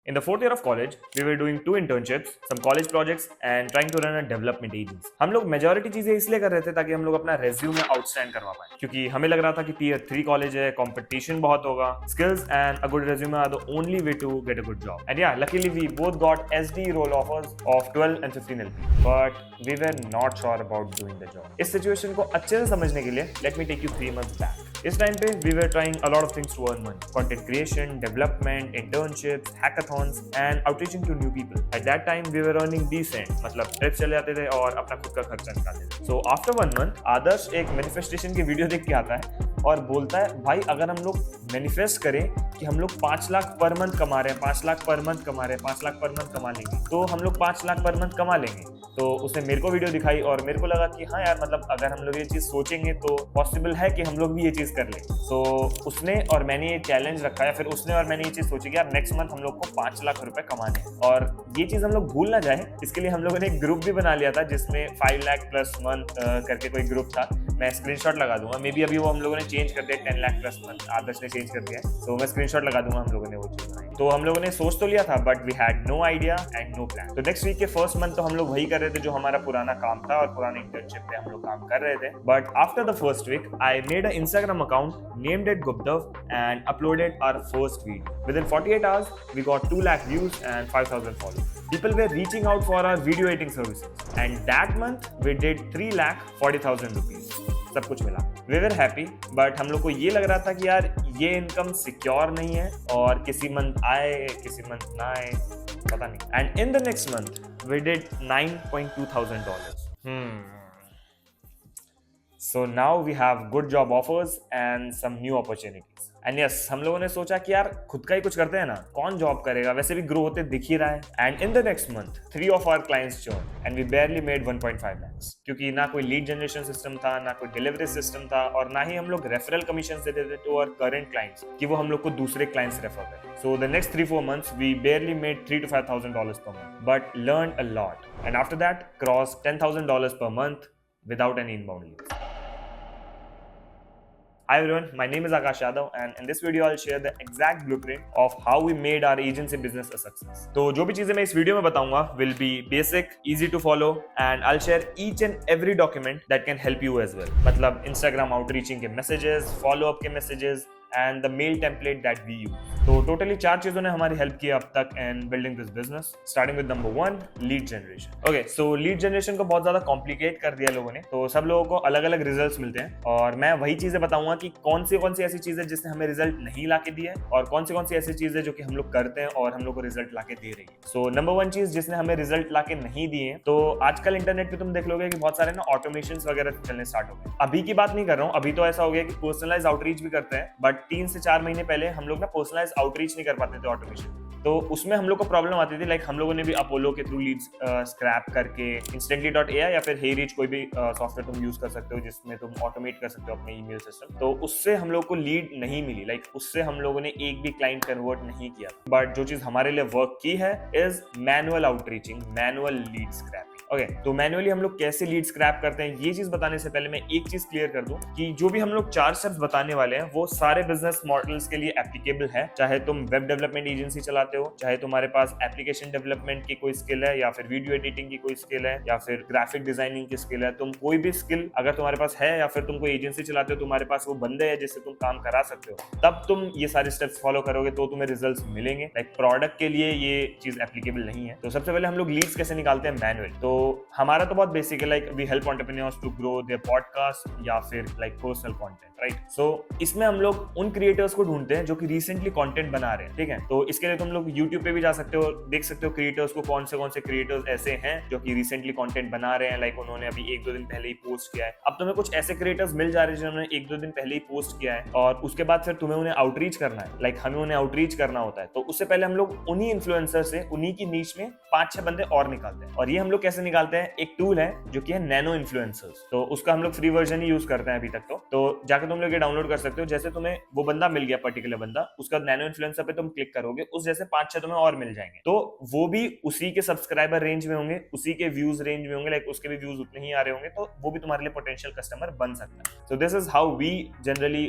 In the fourth year of college, we were doing 2 internships, some college projects, and trying to run a development agency. हम लोग majority चीजें इसलिए कर रहे थे ताकि हम लोग अपना रेज्यूमे आउटस्टैंड करवा पाए, क्योंकि हमें लग रहा था कि tier 3 कॉलेज है, कंपटीशन बहुत होगा. Skills and a good resume are the only way to get a good job. And yeah, luckily we both got SD role offers of 12 and 15 LP. But we were not sure about doing the job. इस situation को अच्छे से समझने के लिए let me take you 3 months back. इस time पे we were trying a lot of things to earn money: content creation, development, internships, hackathons, and outreaching to new people. At that time we were earning decent, मतलब trip चले जाते थे और अपना खुद का खर्चा निकालते थे. So after 1 month, आदर्श एक मैनिफेस्टेशन की वीडियो देख के आता है और बोलता है, भाई अगर हम लोग मैनिफेस्ट करें कि हम लोग 5 लाख पर मंथ कमा रहे हैं, 5 लाख पर मंथ कमा रहे हैं, 5 लाख पर मंथ कमा लेंगे, तो हम लोग 5 लाख पर मंथ कमा लेंगे. तो उसने मेरे को वीडियो दिखाई और मेरे को लगा कि हाँ यार, मतलब अगर हम लोग ये चीज सोचेंगे तो पॉसिबल है कि हम लोग भी ये चीज कर लें. तो उसने और मैंने ये चैलेंज रखा, या फिर उसने और मैंने ये चीज सोची कि यार नेक्स्ट मंथ हम लोग को 5 लाख रुपए कमाने हैं. और ये चीज हम लोग भूल ना जाए, इसके लिए हम लोगों ने एक ग्रुप भी बना लिया था जिसमें 5 लाख प्लस मंथ करके कोई ग्रुप था. मैं स्क्रीनशॉट लगा दूंगा, मे बी अभी वो हम लोगों ने चेंज कर दिया, 10 लाख प्लस मंथ आदर्श ने चेंज कर दिया है. तो मैं स्क्रीनशॉट लगा दूंगा, हम लोगों ने वो चीज बनाई. तो हम लोगों ने सोच तो लिया था, but we had no idea and no plan. तो नेक्स्ट वीक के फर्स्ट मंथ तो हम लोग वही कर रहे थे जो हमारा पुराना काम था और पुराने इंटर्नशिप पे हम लोग काम कर रहे थे. But after the first week I made a Instagram account named it Guptav and uploaded our first video. Within 48 hours, we got 2 lakh views and 5,000 followers. People were reaching out for our video editing services. And that month, we did 3 lakh 40,000 rupees. सब कुछ मिला. We were happy, but हम लोग को ये लग रहा था कि यार ये इनकम सिक्योर नहीं है और किसी मंथ आए, किसी मंथ ना आए, पता नहीं. And in the next month, we did $9,200. So now we have good job offers and some new opportunities. And yes, हम लोगों ने सोचा कि यार खुद का ही कुछ करते हैं ना, कौन जॉब करेगा, वैसे भी ग्रो होते दिख ही रहा है. And in the next month, 3 of our clients joined and we barely made 1.5 lakhs. क्योंकि ना कोई लीड जनरेशन सिस्टम था, ना कोई डिलीवरी सिस्टम था, और ना ही हम लोग रेफरल कमीशन देते थे टू आवर करंट क्लाइंट्स कि वो हम लोग को दूसरे क्लाइंट्स रेफर करें. So the next 3-4 months, we barely made $3,000 to $5,000 per month, but learned a lot. And after that, crossed $10,000 per month without any inbound leads. Hi everyone, my name is Akash Yadav and in this video I'll share the exact blueprint of how we made our agency business a success. तो जो भी चीजें मैं इस video में बताऊंगा will be basic, easy to follow and I'll share each and every document that can help you as well. मतलब Instagram outreaching के messages, follow up के messages and the mail template that we use. तो totally 4 चीजों ने हमारी help की अब तक इन building this business, starting with number 1, lead generation. Okay, so lead generation को बहुत ज्यादा कॉम्प्लिकेट कर दिया लोगों ने, तो सब लोगों को अलग अलग रिजल्ट्स मिलते हैं और मैं वही चीजें बताऊंगा कि कौन सी ऐसी चीजें जिसने हमें रिजल्ट नहीं लाके दिए और कौन सी ऐसी चीजें जो कि हम लोग करते हैं और हम लोग को रिजल्ट लाके दे रही है. सो नंबर 1 चीज जिसने हमें रिजल्ट लाके नहीं दिए, तो आजकल इंटरनेट पे तुम देख लोगे कि बहुत सारे ना ऑटोमेशन वगैरह चलने स्टार्ट हो गए. अभी की बात नहीं कर रहा हूँ, अभी तो ऐसा हो गया कि पर्सनलाइज आउटरीच भी करते हैं, बट 3 से 4 महीने पहले हम लोग ना पर्सनलाइज आउटरीच नहीं कर पाते थे ऑटोमेशन. तो उसमें हम लोग को प्रॉब्लम आती थी. लाइक हम लोगों ने भी अपोलो के थ्रू लीड्स स्क्रैप करके instantly.ai या फिर हेरीच कोई भी सॉफ्टवेयर तुम यूज कर सकते हो जिसमें तुम ऑटोमेट कर सकते हो अपने ईमेल सिस्टम. तो उससे हम लोग को लीड नहीं मिली. लाइक उससे हम लोगों ने एक भी क्लाइंट कन्वर्ट नहीं किया. बट जो चीज हमारे लिए वर्क की है is manual outreaching, manual lead scraping. Okay, तो मैनुअली हम लोग कैसे लीड स्क्रैप करते हैं, ये चीज बताने से पहले मैं एक चीज क्लियर कर दूं कि जो भी हम लोग 4 स्टेप्स बताने वाले हैं वो सारे बिजनेस मॉडल्स के लिए एप्लीकेबल है. चाहे तुम वेब डेवलपमेंट एजेंसी चलाते हो, चाहे तुम्हारे पास एप्लीकेशन डेवलपमेंट की कोई स्किल है, या फिर वीडियो एडिटिंग की कोई स्किल है, या फिर ग्राफिक डिजाइनिंग की स्किल है. तुम कोई भी स्किल अगर तुम्हारे पास है, या फिर तुम कोई एजेंसी चलाते हो, तुम्हारे पास वो बंदे हैं जिससे तुम काम करा सकते हो, तब तुम ये सारे स्टेप्स फॉलो करोगे तो तुम्हें रिजल्ट्स मिलेंगे. लाइक प्रोडक्ट के लिए ये चीज एप्लीकेबल नहीं है. तो सबसे पहले हम लोग लीड्स कैसे निकालते हैं मैनुअल. तो हमारा तो बहुत बेसिक है. Like we help entrepreneurs to grow their podcast या फिर like personal content, right. So इसमें हम लोग उन क्रिएटर्स को ढूंढते हैं जो कि रिसेंटली कंटेंट बना रहे हैं. ठीक है, तो इसके लिए तुम लोग YouTube पे भी जा सकते हो, देख सकते हो क्रिएटर्स को, कौन से क्रिएटर्स ऐसे हैं जो कि रिसेंटली कंटेंट बना रहे हैं. लाइक उन्होंने अभी 1-2 दिन पहले ही पोस्ट किया है. अब तुम्हें कुछ ऐसे क्रिएटर्स मिल जा रहे हैं जिन्होंने 1-2 दिन पहले ही पोस्ट किया है और उसके बाद फिर तुम्हें उन्हें आउटरीच करना है. लाइक हमें उन्हें आउटरीच करना होता है. तो उससे पहले हम लोग उन्हीं इन्फ्लुएंसर से, उन्हीं की नीच में 5-6 बंदे और निकालते हैं. और ये हम लोग कैसे निकालते हैं, एक टूल है जो कि है नैनो इन्फ्लुएंसर्स. तो उसका हम लोग फ्री वर्जन ही यूज करते हैं अभी तक. तो जाकर जाके तुम लोग ये डाउनलोड कर सकते हो। जैसे तुम्हें वो बंदा मिल गया, पर्टिकुलर बंदा, उसका नैनो इन्फ्लुएंसर पे तुम क्लिक करोगे, उस जैसे 5-6 तुम्हें और मिल जाएंगे, तो वो भी उसी के सब्सक्राइबर रेंज में होंगे, उसी के व्यूज रेंज में होंगे, लाइक उसके भी व्यूज उतने ही आ रहे होंगे, तो वो भी तुम्हारे लिए पोटेंशियल कस्टमर बन सकता है। So this is how we generally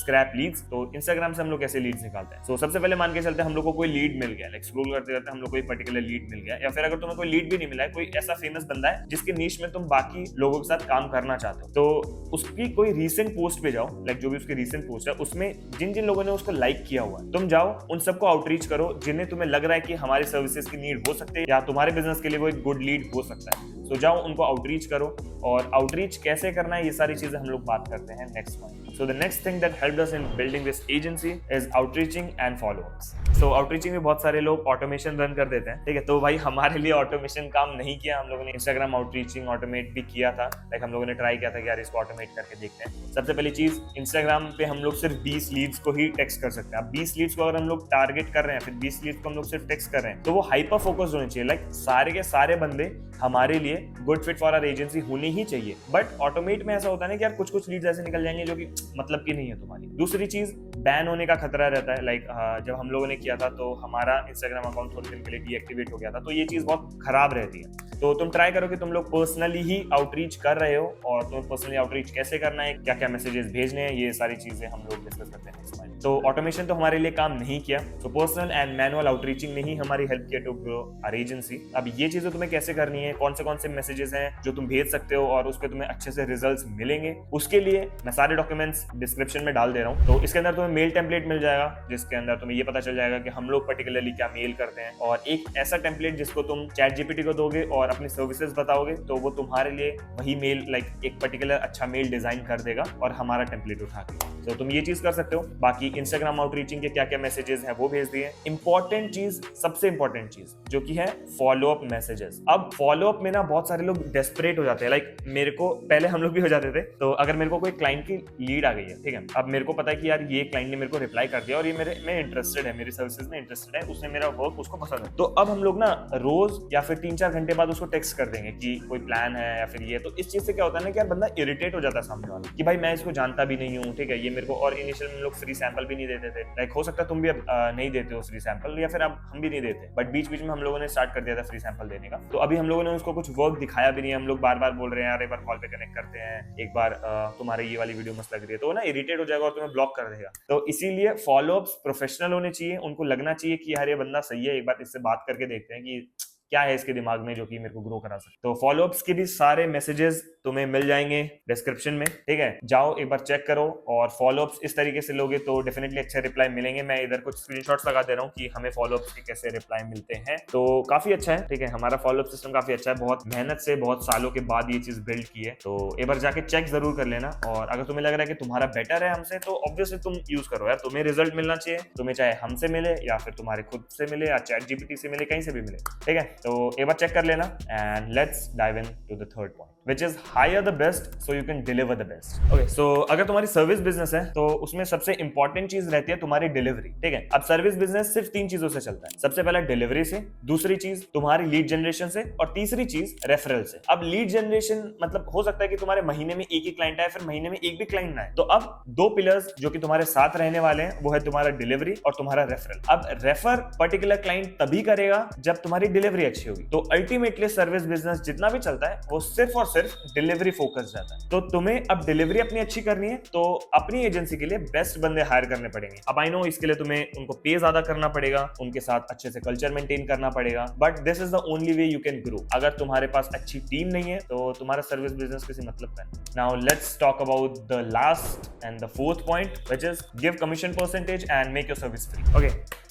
scrape leads. तो इंस्टाग्राम से हम लोग कैसे लीड्स निकालते हैं? सो सबसे पहले मान के चलते हैं हम लोग को कोई लीड मिल गया, लाइक स्क्रॉल करते करते हम लोग को कोई पर्टिकुलर लीड मिल गया, या फिर अगर तुम्हें कोई लीड भी नहीं मिला है, कोई ऐसा फेमस बंदा है जिसके नीश में तुम बाकी लोगों के साथ काम करना चाहते हो, तो उसकी कोई रीसेंट पोस्ट पे जाओ, लाइक जो भी उसकी रीसेंट पोस्ट है उसमें जिन जिन लोगों ने उसको लाइक किया हुआ है, तुम जाओ उन सबको आउटरीच करो जिन्हें तुम्हें लग रहा है कि हमारी सर्विसेज की नीड हो सकती है या तुम्हारे बिजनेस के लिए वो एक गुड लीड हो सकता है। तो जाओ उनको आउटरीच करो, और आउटरीच कैसे करना है ये सारी चीजें हम लोग बात करते हैं next point. So the next thing that helped us in building this agency is outreaching and followups. सो आउटरीचिंग में बहुत सारे लोग ऑटोमेशन रन कर देते हैं, ठीक है, तो भाई हमारे लिए ऑटोमेशन काम नहीं किया। हम लोगों ने इंस्टाग्राम आउटरीचिंग ऑटोमेट भी किया था, लाइक हम लोगों ने ट्राई किया था कि यार इसको ऑटोमेट करके देखते हैं। सबसे पहली चीज, इंस्टाग्राम पे हम लोग सिर्फ 20 लीड्स को ही टेक्स्ट कर सकते हैं। अब 20 लीड्स को अगर हम लोग टारगेट कर रहे हैं, फिर 20 लीड्स को हम लोग सिर्फ टेक्स्ट कर रहे हैं, तो वो हाइपर फोकस्ड होने चाहिए, लाइक सारे के सारे बंदे हमारे लिए good fit for our agency होने ही चाहिए। बट ऑटोमेट में ऐसा होता है ना कि यार कुछ कुछ लीड्स ऐसे निकल जाएंगे जो कि मतलब की नहीं है तुम्हारी। दूसरी चीज, बैन होने का खतरा रहता है, लाइक जब हम लोगों ने किया था तो हमारा इंस्टाग्राम अकाउंट थोड़े दिन के लिए डीएक्टिवेट हो गया था, तो ये चीज बहुत खराब रहती है। तो तुम ट्राई करो कि तुम लोग पर्सनली ही आउटरीच कर रहे हो, और तुम्हें पर्सनली आउटरीच कैसे करना है, क्या क्या मैसेजेस भेजने हैं, ये सारी चीजें हम लोग डिस्कस करते हैं नेक्स्ट टाइम। तो ऑटोमेशन तो हमारे लिए काम नहीं किया, तो पर्सनल एंड मैनुअल आउटरीचिंग ने ही हमारी हेल्प किया टू ग्रो आवर एजेंसी। अब ये चीजें तुम्हें कैसे करनी है, कौन से मैसेजेस हैं जो तुम भेज सकते हो और उस पर तुम्हें अच्छे से रिजल्ट्स मिलेंगे, उसके लिए मैं सारे डॉक्यूमेंट्स डिस्क्रिप्शन में डाल दे रहा हूँ। तो इसके अंदर तुम्हें मेल टेम्पलेट मिल जाएगा, जिसके अंदर तुम्हें ये पता चल जाएगा कि हम लोग पर्टिकुलरली क्या मेल करते हैं, और एक ऐसा टेम्पलेट जिसको तुम चैट जीपीटी को दोगे और अपनी सर्विसेज बताओगे, तो वो तुम्हारे लिए वही मेल, लाइक एक पर्टिकुलर अच्छा मेल डिजाइन कर देगा और हमारा टेम्पलेट उठा के। तो तुम ये चीज कर सकते हो। बाकी इंस्टाग्राम आउटरीचिंग के क्या क्या मैसेजेस हैं वो भेज दिए। इंपॉर्टेंट चीज, सबसे इंपॉर्टेंट चीज जो कि है फॉलोअप मैसेजेस। अब फॉलोअप में ना बहुत सारे लोग डेस्परेट हो जाते हैं, लाइक मेरे को पहले हम लोग भी हो जाते थे। तो अगर मेरे को कोई क्लाइंट की लीड आ गई है, ठीक है, अब मेरे को पता है कि यार ये क्लाइंट ने मेरे को रिप्लाई कर दिया और ये मेरे में इंटरेस्टेड है, मेरी सर्विसेज में इंटरेस्टेड है, उसने मेरा वर्क उसको पसंद है, तो अब हम लोग ना रोज या फिर 3-4 घंटे बाद उसको टेक्स्ट कर देंगे कि कोई प्लान है या फिर ये। तो इस चीज से क्या होता है ना कि यार बंदा इरिटेट हो जाता है सामने वाला कि भाई मैं इसको जानता भी नहीं हूँ, ठीक है, ये मेरे को, और इनिशियल में लोग फ्री सैंपल भी नहीं देते थे, लाइक हो सकता है तुम भी अब नहीं देते हो फ्री सैंपल, या फिर अब हम भी नहीं देते, बट बीच बीच में हम लोगों ने स्टार्ट कर दिया था फ्री सैंपल देने का। तो अभी हम लोगों ने उसको कुछ वर्क दिखाया भी नहीं है, हम लोग बार बार बोल रहे हैं यार एक बार कॉल पे कनेक्ट करते हैं, एक बार तुम्हारी ये वाली वीडियो मस्त लग रही है, तो वो ना इरिटेट हो जाएगा और तुम्हें ब्लॉक कर देगा। तो इसीलिए फॉलोअप्स प्रोफेशनल होने चाहिए, उनको लगना चाहिए कि यार ये बंदा सही है, एक बार इससे बात करके देखते हैं कि क्या है इसके दिमाग में जो कि मेरे को ग्रो करा सकते। तो फॉलोअप्स के भी सारे मैसेजेस तुम्हें मिल जाएंगे डिस्क्रिप्शन में, ठीक है, जाओ एक बार चेक करो। और फॉलोअप्स इस तरीके से लोगे तो डेफिनेटली अच्छे रिप्लाई मिलेंगे। मैं इधर कुछ स्क्रीनशॉट्स लगा दे रहा हूँ कि हमें फॉलोअप्स के कैसे रिप्लाई मिलते हैं, तो काफी अच्छा है, ठीक है, हमारा फॉलोअप सिस्टम काफी अच्छा है, बहुत मेहनत से बहुत सालों के बाद ये चीज बिल्ड की है। तो एक बार जाके चेक जरूर कर लेना, और अगर तुम्हें लग रहा है कि तुम्हारा बेटर है हमसे, तो ऑब्वियसली तुम यूज करो यार, तुम्हें रिजल्ट मिलना चाहिए, तुम्हें चाहे हमसे मिले या फिर तुम्हारे खुद से मिले या चैट जीपीटी से मिले, कहीं से भी मिले, ठीक है। तो एक बार चेक कर लेना, and let's dive into the third point, which is hire the best so you can deliver the best. Okay, so अगर तुम्हारी सर्विस बिजनेस है तो उसमें सबसे इंपॉर्टेंट चीज रहती है तुम्हारी डिलीवरी, ठीक है। अब सर्विस बिजनेस सिर्फ 3 चीजों से चलता है, सबसे पहला डिलीवरी से, दूसरी चीज तुम्हारी लीड जनरेशन से, और तीसरी चीज रेफरल से। अब लीड जनरेशन मतलब हो सकता है कि तुम्हारे महीने में एक ही क्लाइंट आए, फिर महीने में एक भी क्लाइंट ना आए, तो अब 2 पिलर्स जो कि तुम्हारे साथ रहने वाले हैं वो है तुम्हारा डिलीवरी और तुम्हारा रेफरल। अब रेफर पर्टिकुलर क्लाइंट तभी करेगा जब तुम्हारी डिलीवरी अच्छी होगी। तो अल्टीमेटली सर्विस बिजनेस जितना भी चलता है वो सिर्फ और सिर्फ डिलीवरी फोकस रहता है। तो तुम्हें अब डिलीवरी अपनी अच्छी करनी है तो अपनी एजेंसी के लिए बेस्ट बंदे हायर करने पड़ेंगे। अब आई नो इसके लिए तुम्हें उनको पे ज्यादा करना पड़ेगा, उनके साथ अच्छे से कल्चर मेंटेन करना पड़ेगा, but this is the only way you can grow. अगर तुम्हारे पास अच्छी टीम नहीं है तो तुम्हारा सर्विस बिजनेस किसी मतलब का नहीं। Now let's talk about the last and the fourth point, which is give commission percentage and make your service free. Okay,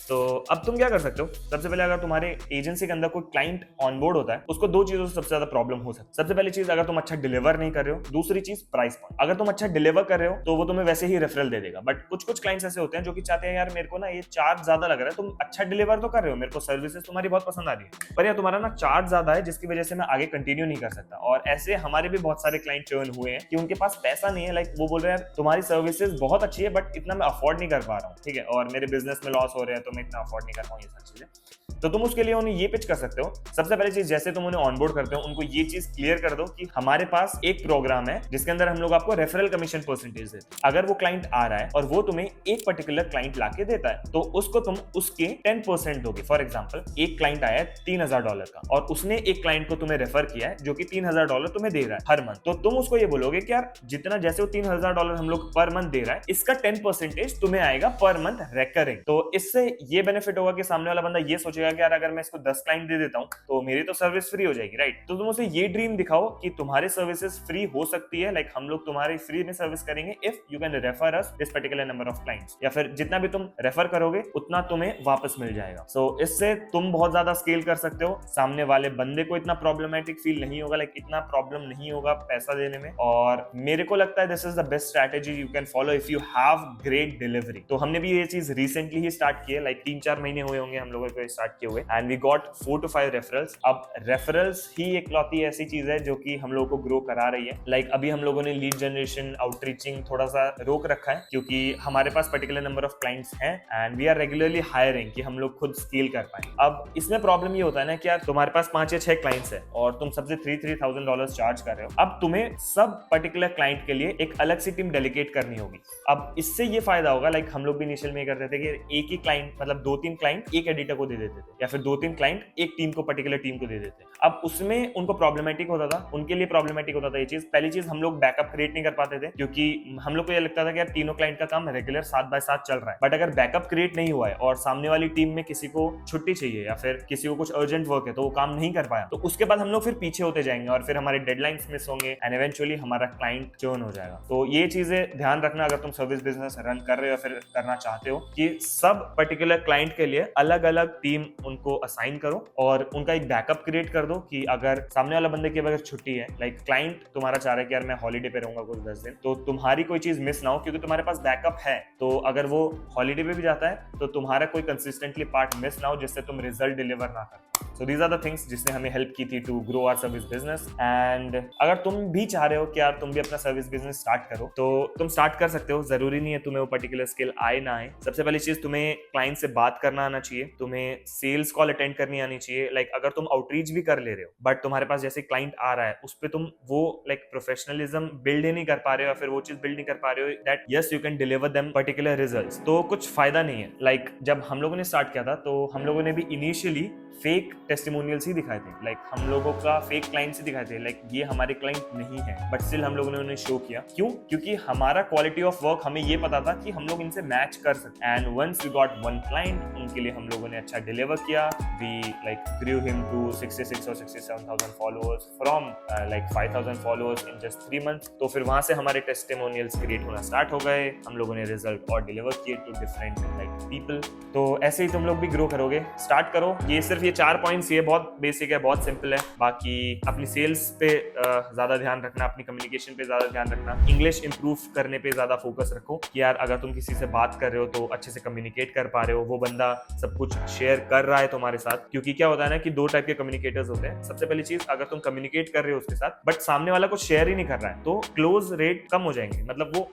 तो अब तुम क्या कर सकते हो, सबसे पहले अगर तुम्हारे एजेंसी के अंदर कोई क्लाइंट ऑनबोर्ड होता है उसको 2 चीजों से सबसे ज्यादा प्रॉब्लम हो सकती है। सबसे पहली चीज, अगर तुम अच्छा डिलीवर नहीं कर रहे हो, दूसरी चीज प्राइस पॉइंट। अगर तुम अच्छा डिलीवर कर रहे हो तो वो तुम्हें वैसे ही रेफरल दे देगा, बट कुछ क्लाइंट्स ऐसे होते हैं जो कि चाहते हैं यार मेरे को ना ये चार्ज ज्यादा लग रहा है, तुम अच्छा डिलीवर तो कर रहे हो, मेरे को सर्विसेज तुम्हारी बहुत पसंद आ रही है, पर यार तुम्हारा ना चार्ज ज्यादा है जिसकी वजह से मैं आगे कंटिन्यू नहीं कर सकता। और ऐसे हमारे भी बहुत सारे क्लाइंट चर्न हुए हैं कि उनके पास पैसा नहीं है, लाइक वो बोल रहे हैं तुम्हारी सर्विसेज बहुत अच्छी है बट इतना मैं अफोर्ड नहीं कर पा रहा हूँ, ठीक है, और मेरे बिजनेस में लॉस हो रहे हैं तो मैं इतना अफोर्ड नहीं कर पाऊँ, ये सारी चीजें। तो तुम उसके लिए उन्हें ये पिच कर सकते हो। सबसे पहली चीज, जैसे तुम उन्हें ऑनबोर्ड करते हो, उनको ये चीज क्लियर कर दो कि हमारे पास एक प्रोग्राम है जिसके अंदर हम लोग आपको रेफरल कमीशन परसेंटेज देते हैं। अगर वो क्लाइंट आ रहा है और वो तुम्हें एक पर्टिकुलर क्लाइंट लाके देता है, तो उसको तुम उसके 10% दोगे। फॉर एग्जाम्पल, एक क्लाइंट आया है $3000 का और उसने एक क्लाइंट को तुम्हें रेफर किया है जो कि $3000 तुम्हें दे रहा है हर मंथ। तो तुम उसको ये बोलोगे कि यार जितना जैसे वो $3000 हम लोग पर मंथ दे रहा है, इसका 10% तुम्हें आएगा पर मंथ रेकरिंग। तो इससे ये बेनिफिट होगा कि सामने वाला बंदा ये सोचेगा कि यार अगर मैं इसको 10 क्लाइंट दे देता हूं तो मेरी तो सर्विस फ्री हो जाएगी, राइट। तो तुम उसे ये ड्रीम दिखाओ कि तुम्हारी सर्विसेज फ्री हो सकती है, लाइक हम लोग तुम्हारी फ्री में सर्विस करेंगे if you can refer us this particular number of clients, या फिर जितना भी तुम रेफर करोगे उतना तुम्हें वापस मिल जाएगा। सो इससे तुम बहुत ज्यादा स्केल कर सकते हो। सामने वाले बंदे को इतना प्रॉब्लमेटिक फील नहीं होगा, लाइक इतना प्रॉब्लम नहीं होगा पैसा देने में। और मेरे को लगता है this is the best strategy you can follow if you have great delivery. तो हमने भी ये चीज रिसेंटली ही स्टार्ट की है, लाइक 3-4 महीने हुए होंगे हम लोगों को स्टार्ट किए हुए, and we got 4 to 5 referrals. अब रेफरल्स ही एक लौती ऐसी चीज है जो कि हम लोगों को ग्रो करा रही है। लाइक अभी हम लोगों ने लीड जनरेशन, आउटरीचिंग थोड़ा सा रोक रखा है क्योंकि हमारे पास पर्टिकुलर नंबर ऑफ क्लाइंट्स हैं and we are regularly hiring कि हम लोग खुद स्केल कर पाए। अब इसमें प्रॉब्लम ये होता है ना कि यार तुम्हारे पास 5 या 6 क्लाइंट्स है और तुम सबसे $3,000 चार्ज कर रहे हो। अब तुम्हें सब पर्टिकुलर क्लाइंट के लिए एक अलग सी टीम डेलीगेट करनी होगी। अब इससे ये फायदा होगा, लाइक हम लोग भी इनिशियल में करते थे कि एक ही क्लाइंट, मतलब 2-3 क्लाइंट एक एडिटर को दे देते थे, या फिर 2-3 क्लाइंट एक टीम को, पर्टिकुलर टीम को दे देते। अब उसमें उनको प्रॉब्लमेटिक होता था, उनके लिए प्रॉब्लमेटिक होता था ये चीज। पहली चीज, हम लोग बैकअप क्रिएट नहीं कर पाते थे क्योंकि हम लोग को ये लगता था कि यार तीनों क्लाइंट का काम रेगुलर 7/7 चल रहा है। बट अगर बैकअप क्रिएट नहीं हुआ है और सामने वाली टीम में किसी को छुट्टी चाहिए या फिर किसी को कुछ अर्जेंट वर्क है तो वो काम नहीं कर पाया, तो उसके बाद हम लोग फिर पीछे होते जाएंगे और फिर हमारे डेडलाइंस मिस होंगे एंड इवेंचुअली हमारा क्लाइंट चर्न हो जाएगा। तो ये चीजें ध्यान रखना अगर तुम सर्विस बिजनेस रन कर रहे हो या फिर करना चाहते हो, कि सब पर्टिकुलर क्लाइंट के लिए अलग अलग टीम उनको असाइन करो और उनका एक बैकअप क्रिएट कर दो कि अगर सामने वाला बंदे की अगर छुट्टी है, लाइक क्लाइंट तुम्हारा चाह रहा है कि यार मैं हॉलीडे पे रहूंगा कुछ 10 दिन, तो तुम्हारी कोई चीज मिस ना हो क्योंकि तुम्हारे पास बैकअप है। तो अगर वो हॉलीडे पे भी जाता है तो तुम्हारा कोई कंसिस्टेंटली पार्ट मिस ना हो जिससे तुम रिजल्ट डिलीवर ना कर। So these are the things जिसने हमें हेल्प की थी to grow our service business. And अगर तुम भी चाह रहे हो कि यार तुम भी अपना सर्विस बिजनेस स्टार्ट करो, तो तुम स्टार्ट कर सकते हो। जरूरी नहीं है तुम्हें वो पर्टिकुलर स्किल आए ना आए। सबसे पहली चीज, तुम्हें क्लाइंट से बात करना आना चाहिए, तुम्हें सेल्स कॉल अटेंड करनी आनी चाहिए। लाइक अगर तुम आउटरीच भी कर ले रहे हो बट तुम्हारे पास जैसे क्लाइंट आ रहा है उस पर तुम वो लाइक प्रोफेशनलिज्म बिल्ड ही नहीं कर पा रहे हो या फिर वो चीज बिल्ड नहीं कर पा रहे हो that yes you can deliver them particular results, तो कुछ फायदा नहीं है। लाइक जब हम लोगों ने स्टार्ट किया था तो हम लोगों ने भी इनिशियली फेक टेस्टिमोनियल्स ही दिखाए थे, लाइक हम लोगों का फेक क्लाइंट्स ही दिखाए थे, लाइक ये हमारे क्लाइंट नहीं है, बट स्टिल हम लोगों ने उन्हें शो किया। क्यों? क्योंकि हमारा क्वालिटी ऑफ वर्क हमें ये पता था कि हम लोग इनसे मैच कर सकते। And once we got one client, उनके लिए हम लोगों ने अच्छा डिलीवर किया। We like grew him to 66 or 67,000 followers from like 5,000 followers in just 3 months। तो फिर वहां से हमारे टेस्टिमोनियल्स क्रिएट होना स्टार्ट हो गए, हम लोगों ने रिजल्ट और डिलीवर किए टू डिफरेंट लाइक पीपल। तो ऐसे ही तुम लोग भी ग्रो करोगे। स्टार्ट करो। ये सिर्फ ये 4 पॉइंट्स, ये बहुत बेसिक है, बहुत सिंपल है। बाकी अपनी सेल्स पे ज्यादा ध्यान रखना, अपनी कम्युनिकेशन पे ज्यादा ध्यान रखना, इंग्लिश इंप्रूव करने पे ज्यादा फोकस रखो कि यार अगर तुम किसी से बात कर रहे हो तो अच्छे से कम्युनिकेट कर पा रहे हो, वो बंदा सब कुछ शेयर कर रहा है तुम्हारे साथ। क्योंकि क्या होता है ना कि 2 टाइप के कम्युनिकेटर्स होते हैं। सबसे पहली चीज, अगर तुम कम्युनिकेट कर रहे हो उसके साथ बट सामने वाला कुछ शेयर ही नहीं कर रहा है तो क्लोज रेट कम हो जाएंगे, मतलब वो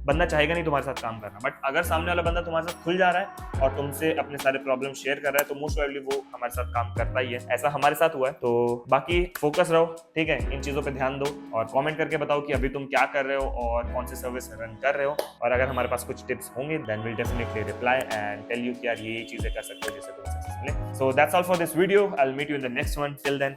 बंदा चाहेगा नहीं तुम्हारे साथ काम करना। बट अगर सामने वाला बंदा तुम्हारे साथ खुल जा रहा है और तुमसे अपने सारे प्रॉब्लम शेयर कर रहा है तो मोस्ट प्रोबेबली वो हमारे साथ काम करता ही है। ऐसा हमारे साथ हुआ है। तो बाकी फोकस रहो, ठीक है, इन चीजों पे ध्यान दो और कमेंट करके बताओ कि अभी तुम क्या कर रहे हो और कौन सी सर्विस रन कर रहे हो। और अगर हमारे पास कुछ टिप्स होंगे then will definitely reply and tell you कि यार ये चीजें कर सकते हो जिससे तुम सक्सेस मिले। So that's all for this video. I will meet you in the next one. Till then